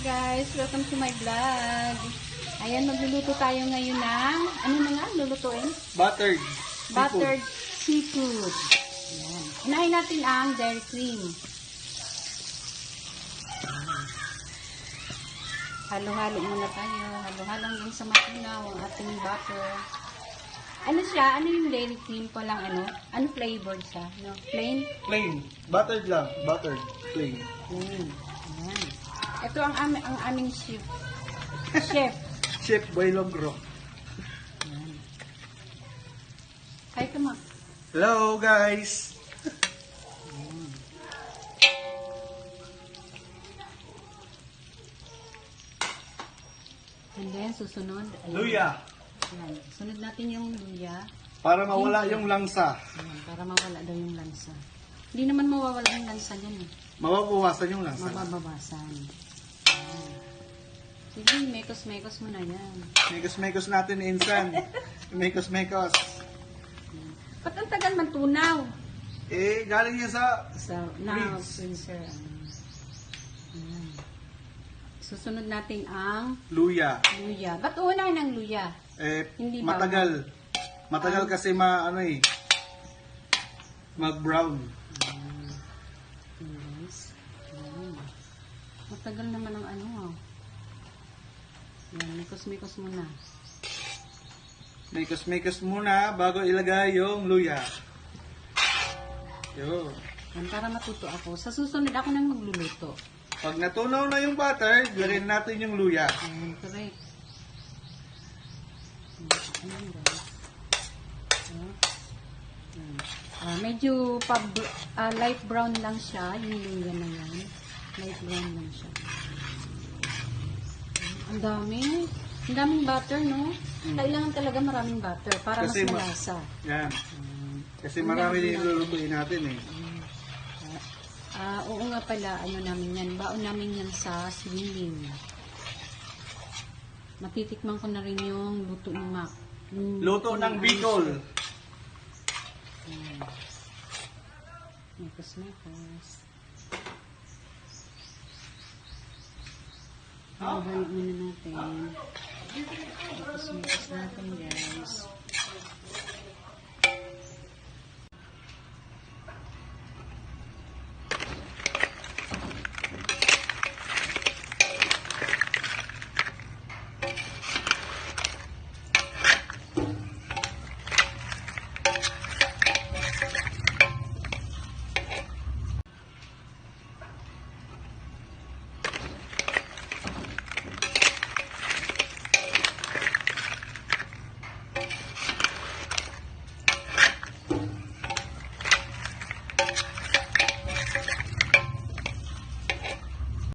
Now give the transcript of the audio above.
guys, welcome to my vlog. Ayan, magluluto tayo ngayon ng, ano na nga, lulutuin? Buttered seafood. Ayan. Unahin natin ang dairy cream. Halo-halo muna tayo. Halo-halo hanggang sa matunaw ang ating butter. Ano siya? Ano yung dairy cream ko lang, ano? Ano flavored siya? No? Plain? Plain. Buttered lang. Buttered. Plain. Plain. Ayan. Ito ang aming chef. Chef Boy Logro. Ayan. Hi, come on. Hello guys! And then, susunod. Ayan. Luya. Ayan. Sunod natin yung luya. Para mawala yung langsa. Ayan, para mawala daw yung lansa. Hindi naman mawawala yung lansa dyan eh. Mababawasan yung langsa. Mababawasan. Ayan. Sige, mekos-mekos mo na yan. Mekos-mekos natin insan. Mekos-mekos. Ba't ang tagal man tunaw? Eh, galing yan sa... So, now, Fridge. sir. Ayan. Susunod natin ang Luya. luya. Ba't una ng luya? Eh, Hindi ba? matagal. Matagal kasi mag-brown. Yes. Ayan. Matagal naman ang ano. Ayan, mikos-mikos muna. Mekos-mekos muna bago ilagay yung luya. Yo. Ayan, para matuto ako. Sa susunod ako nang magluluto. Pag natunaw na yung butter, lagyan natin yung luya. Ayan, correct. Ayan, guys. Ayan. Medyo light brown lang siya. Yung luya na yan. Light brown lang siya. Ang dami. Ang daming butter, no? Kailangan talaga maraming butter para Kasi mas malasa. Yan. Kasi marami din lulutuin natin eh. Oo nga pala, ano namin yan. Baon namin yan sa swimming. Matitikman ko na rin yung luto ni Mac. Luto ng Bicol. Mekos-mekos. Halo-halo muna natin. Mekos-mekos natin, guys.